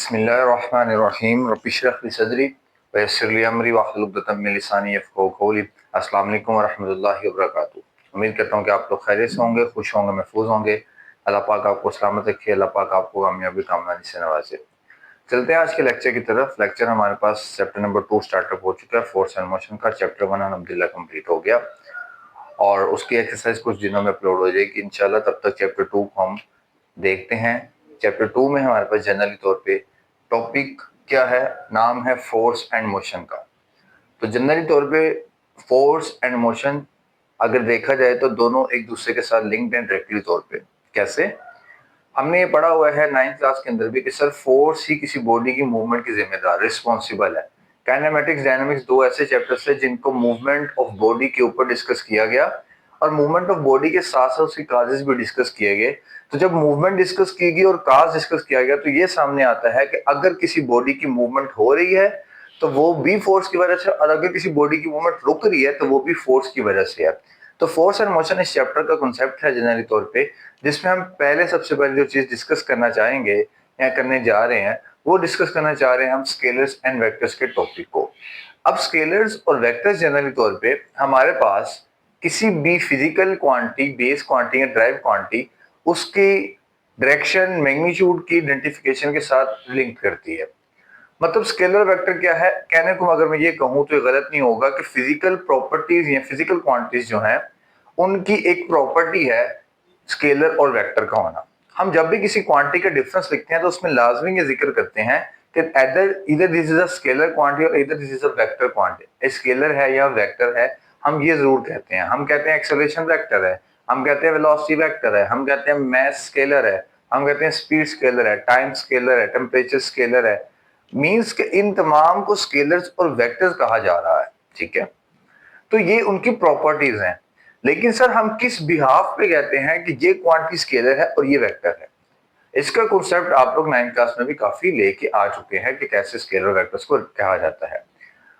बिस्मिल्लाहिर्रहमानिर्रहीम रब्बि इश्रह ली सदरी व यस्सिर ली अमरी वाहलुल उक़दतम मिन लिसानी यफ़क़हू क़ौली। अस्सलाम वालेकुम व रहमतुल्लाहि व बरकातुहू। उम्मीद करता हूँ कि आप लोग खैरियत से होंगे, खुश होंगे, महफूज होंगे। अल्लाह पाक आपको सलामत रखे, अल्लाह पाक आपको कामयाबी कामरानी से नवाजे। चलते हैं आज के लेक्चर की तरफ। लेक्चर हमारे पास चैप्टर नंबर 2 स्टार्टअप हो चुका है। फोर्स एंड मोशन का चैप्टर 1 अल्हम्दुलिल्लाह कंप्लीट हो गया और उसकी एक्सरसाइज कुछ दिनों में अपलोड हो जाएगी इंशाल्लाह। तब तक चैप्टर 2 को हम देखते हैं। चैप्टर 2 में हमारे पास जनरली तौर पे टॉपिक क्या है, नाम है फोर्स एंड मोशन का। तो जनरली तौर पे फोर्स एंड मोशन अगर देखा जाए तो दोनों एक दूसरे के साथ लिंक्ड हैं डायरेक्टली तौर पे। कैसे? हमने ये पढ़ा हुआ है 9th क्लास के अंदर भी कि सर फोर्स ही किसी बॉडी की मूवमेंट की जिम्मेदार रिस्पॉन्सिबल है। काइनेमेटिक्स डायनामिक्स दो ऐसे चैप्टर्स है जिनको मूवमेंट ऑफ बॉडी के ऊपर डिस्कस किया गया और मूवमेंट ऑफ बॉडी के साथ साथ उसकी काजेस भी डिस्कस किए गए। तो जब मूवमेंट डिस्कस की गई और काज डिस्कस किया गया तो ये सामने आता है कि अगर किसी बॉडी की मूवमेंट हो रही है तो वो भी फोर्स की वजह से, और अगर किसी बॉडी की मूवमेंट रुक रही है तो वो भी फोर्स की वजह से है। तो फोर्स एंड मोशन इस चैप्टर का कॉन्सेप्ट है जनरली तौर पे, जिसमें हम पहले सबसे पहले जो चीज डिस्कस करना चाहेंगे या करने जा रहे हैं वो डिस्कस करना चाह रहे हैं हम स्केलर्स एंड वेक्टर्स के टॉपिक को। अब स्केलर्स और वेक्टर्स जनरली तौर पे हमारे पास किसी भी फिजिकल क्वांटिटी, बेस क्वांटिटी या ड्राइव क्वांटिटी, उसकी डायरेक्शन मैग्नीट्यूड की आइडेंटिफिकेशन के साथ लिंक करती है। मतलब स्केलर वेक्टर क्या है, कहने को अगर मैं ये कहूँ तो ये गलत नहीं होगा कि फिजिकल प्रॉपर्टीज या फिजिकल क्वांटिटीज जो हैं उनकी एक प्रॉपर्टी है स्केलर और वेक्टर का होना। हम जब भी किसी क्वांटिटी का डिफरेंस लिखते हैं तो उसमें लाजमी ये जिक्र करते हैं कि इधर this is a scalar quantity और इधर this is a vector quantity. Scalar है या वेक्टर है, हम ये जरूर कहते हैं। हम कहते हैं एक्सेलरेशन वेक्टर है, हम कहते हैं वेलोसिटी वेक्टर है, हम कहते हैं मास स्केलर है, हम कहते हैं स्पीड स्केलर है, टाइम स्केलर है, टेम्परेचर स्केलर है। मींस के इन तमाम को स्केलर्स और वेक्टर्स कहा जा रहा है। ठीक है, तो ये उनकी प्रॉपर्टीज हैं। लेकिन सर हम किस बिहाफ पे कहते हैं कि ये क्वांटिटी स्केलर है और ये वेक्टर है? इसका कॉन्सेप्ट आप लोग 9th क्लास में भी काफी लेके आ चुके हैं कि कैसे स्केलर वेक्टर्स को कहा जाता है।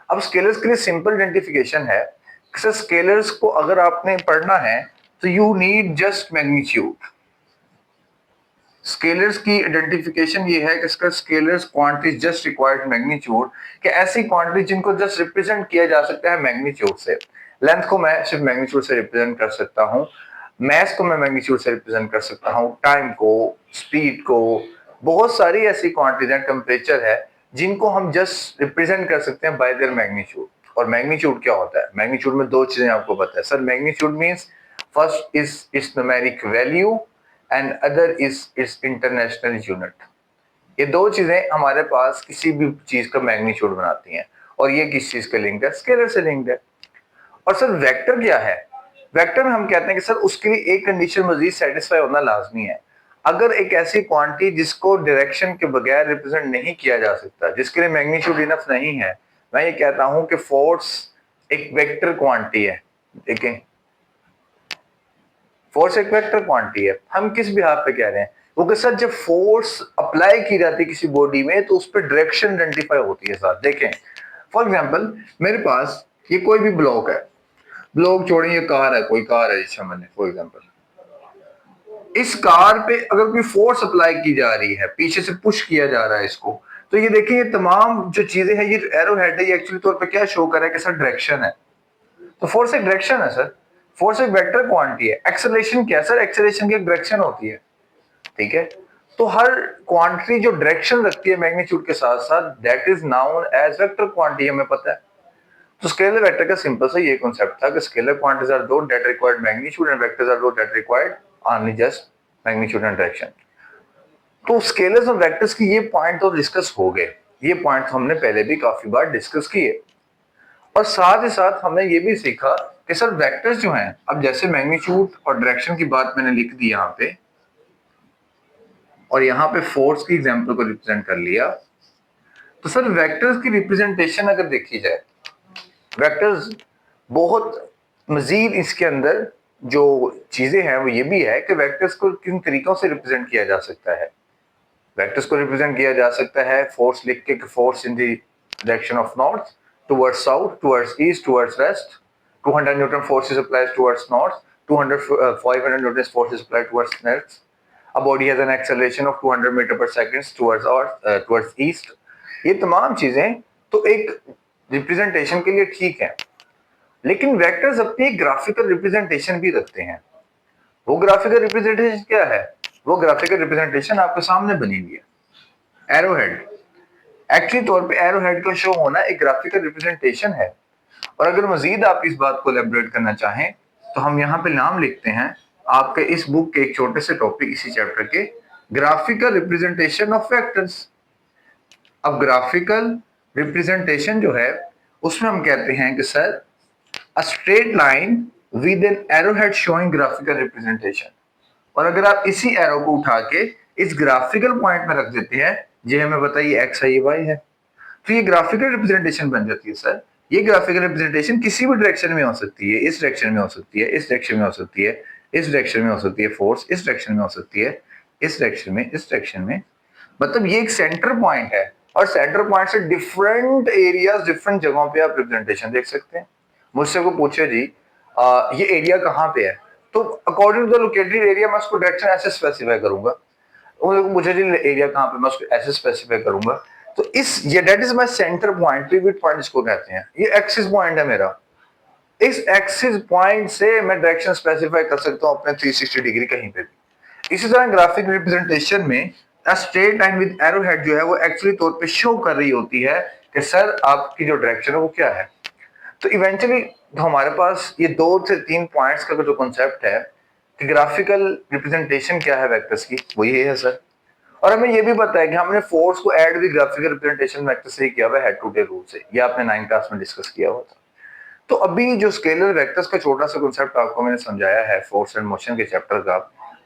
अब स्केलर्स के लिए सिंपल आइडेंटिफिकेशन है कि सर स्केलर्स को अगर आपने पढ़ना है तो you need just magnitude. Scalars की आइडेंटिफिकेशन ये है कि इसका scalars quantity just required magnitude, कि ऐसी क्वांटिटी जिनको जस्ट रिप्रेजेंट किया जा सकता है मैग्नीट्यूड से। लेंथ को मैं सिर्फ मैग्नीट्यूड से रिप्रेजेंट कर सकता हूं, मास को मैं मैग्नीट्यूड से रिप्रेजेंट कर सकता हूं, टाइम को, स्पीड को, बहुत सारी ऐसी क्वांटिटीज हैं, टेम्परेचर है, जिनको हम जस्ट रिप्रेजेंट कर सकते हैं बाय देयर मैग्नीट्यूड। और मैग्नीट्यूड क्या होता है? मैग्नीट्यूड में दो चीजें आपको पता है sir. Magnitude means first is it's numeric value and other is it's international unit. ये दो चीजें हमारे पास किसी भी चीज का मैग्नीट्यूड बनाती हैं और ये किस चीज का लिंक है? स्केलर से लिंक्ड है। और सर वेक्टर क्या है? वेक्टर में हम कहते हैं कि सर उसके लिए एक कंडीशन मजीद सेटिस्फाई होना लाजमी है। अगर एक ऐसी क्वांटिटी जिसको डायरेक्शन के बगैर रिप्रेजेंट नहीं किया जा सकता, जिसके लिए मैग्नीट्यूड इनफ नहीं है, मैं ये कहता हूं कि फोर्स एक वेक्टर क्वांटिटी है। देखें, फोर्स एक वेक्टर क्वांटिटी है। हम किस बिहाफ पे कह रहे हैं? क्योंकि सर जब फोर्स अप्लाई की जाती है किसी बॉडी में तो उस पर डायरेक्शन आइडेंटिफाई होती है सर। देखें फॉर एग्जांपल मेरे पास ये कोई भी ब्लॉक है, ब्लॉक छोड़ें, ये कार है, कोई कार है जैसे मैंने फॉर एग्जांपल, इस कार पे अगर कोई फोर्स अप्लाई की जा रही है, पीछे से पुश किया जा रहा है इसको, तो ये देखिए ये तमाम जो चीजें हैं, ये एरो हेड है, ये एक्चुअली तौर पे क्या शो कर रहा है कि सर डायरेक्शन है। तो फोर्स एक डायरेक्शन है सर। फोर्स एक वेक्टर क्वांटिटी है। एक्सेलरेशन क्या है सर? एक्सेलरेशन की एक डायरेक्शन होती है। ठीक है, तो हर क्वांटिटी जो डायरेक्शन रखती है मैग्नीट्यूड के साथ साथ, that is known as vector quantity, हमें पता है। तो स्केलर वेक्टर का सिंपल सा ये कांसेप्ट था कि scalar quantities are those that required magnitude and vectors are those that required only just magnitude and direction. तो स्केलर्स और वेक्टर्स की ये पॉइंट तो डिस्कस हो गए। ये पॉइंट हमने पहले भी काफी बार डिस्कस किए और साथ ही साथ हमने ये भी सीखा कि सर वेक्टर्स जो हैं, अब जैसे मैग्नीट्यूड और डायरेक्शन की बात मैंने लिख दी यहाँ पे और यहाँ पे फोर्स की एग्जांपल को रिप्रेजेंट कर लिया, तो सर वेक्टर्स की रिप्रेजेंटेशन अगर देखी जाए, वेक्टर्स बहुत मजीद इसके अंदर जो चीजें हैं वो ये भी है कि वेक्टर्स को किन तरीकों से रिप्रेजेंट किया जा सकता है। वेक्टर्स को रिप्रेजेंट किया जा सकता है फोर्स लिख के, force in the direction of north towards south, towards east, towards west. 200 newton force is applied towards north, 500 newton force is applied towards west. A body has an acceleration of 200 metre per second towards east. ये तमाम चीजें तो एक representation के लिए ठीक है, लेकिन वेक्टर्स अपनी ग्राफिकल रिप्रेजेंटेशन भी रखते हैं। वो ग्राफिकल रिप्रेजेंटेशन क्या है? वो ग्राफिकल रिप्रेजेंटेशन आपके सामने बनी हुई है, एरोहेड। एक्चुअली तौर पे एरोहेड का शो होना एक ग्राफिकल रिप्रेजेंटेशन है। और अगर मजीद आप इस बात को एलेबोरेट करना चाहें तो हम यहाँ पे नाम लिखते हैं आपके इस बुक के एक छोटे से टॉपिक इसी चैप्टर के, ग्राफिकल रिप्रेजेंटेशन ऑफ वेक्टर्स। अब ग्राफिकल रिप्रेजेंटेशन जो है उसमें हम कहते हैं कि sir a straight line with an arrowhead showing graphical representation. और अगर आप इसी एरो को उठा के इस ग्राफिकल पॉइंट में रख देते हैं, ये हमें बताइए एक्स है, ये वाई है, तो ये ग्राफिकल रिप्रेजेंटेशन बन जाती है सर। ये ग्राफिकल रिप्रेजेंटेशन किसी भी डायरेक्शन में हो सकती है, इस डायरेक्शन में हो सकती है, इस डायरेक्शन में हो सकती है, इस डायरेक्शन में हो सकती है, फोर्स इस डायरेक्शन में हो सकती है, इस डायरेक्शन में, इस डायरेक्शन में। मतलब ये एक सेंटर पॉइंट है और सेंटर पॉइंट से डिफरेंट एरियाज, डिफरेंट जगहों पे आप रिप्रेजेंटेशन देख सकते हैं। मुझसे को पूछे जी ये एरिया कहाँ पे है, तो according to the located area मैं उसको डायरेक्शन ऐसे स्पेसिफाई करूंगा। मुझे जी एरिया कहाँ पे, मैं उसको ऐसे स्पेसिफाई करूंगा। तो इस ये that is my centre point, pivot point इसको कहते हैं। ये एक्सिस पॉइंट है मेरा, इस एक्सिस पॉइंट से मैं डायरेक्शन स्पेसिफाई कर सकता हूँ अपने 360 डिग्री कहीं पे भी। इसी तरह ग्राफिक रिप्रेजेंटेशन में straight line with arrow head जो है वो एक्चुअली तौर पे शो कर रही होती है कि सर आपकी जो डायरेक्शन है वो क्या है। तो इवेंचुअली हमारे पास ये 2 से 3 पॉइंट्स का जो कॉन्सेप्ट है कि ग्राफिकल रिप्रेजेंटेशन क्या है वेक्टर्स की, वो ये है सर। और हमें ये भी पता है कि हमने फोर्स को ऐड भी ग्राफिकल रिप्रेजेंटेशन वेक्टर से ही किया हुआ है, हेड टू टेल रूल से। ये आपने 9th क्लास में डिस्कस किया हुआ था। तो अभी जो स्केलर वेक्टर्स का छोटा सा कॉन्सेप्ट आपको मैंने समझाया है फोर्स एंड मोशन के चैप्टर का,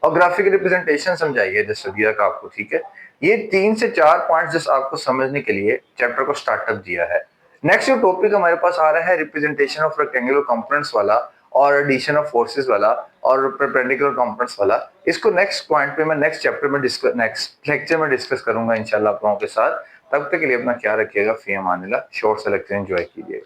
और ग्राफिकल रिप्रेजेंटेशन समझाई है जस्ट दिया का आपको, ठीक है। ये 3 से 4 पॉइंट्स जस्ट आपको समझने के लिए चैप्टर को स्टार्टअप दिया है। नेक्स्ट जो टॉपिक हमारे पास आ रहा है रिप्रेजेंटेशन ऑफ रेक्टेंगुलर कंपोनेंट्स वाला और एडिशन ऑफ फोर्सेस वाला और परपेंडिकुलर कंपोनेंट्स वाला। इसको नेक्स्ट पॉइंट पे मैं नेक्स्ट चैप्टर में नेक्स्ट लेक्चर में डिस्कस करूंगा इंशाल्लाह आप लोगों के साथ। तब तक के लिए अपना ख्याल रखिएगा। फी अमानिल्लाह। शॉर्ट सा लेक्चर एंजॉय कीजिएगा।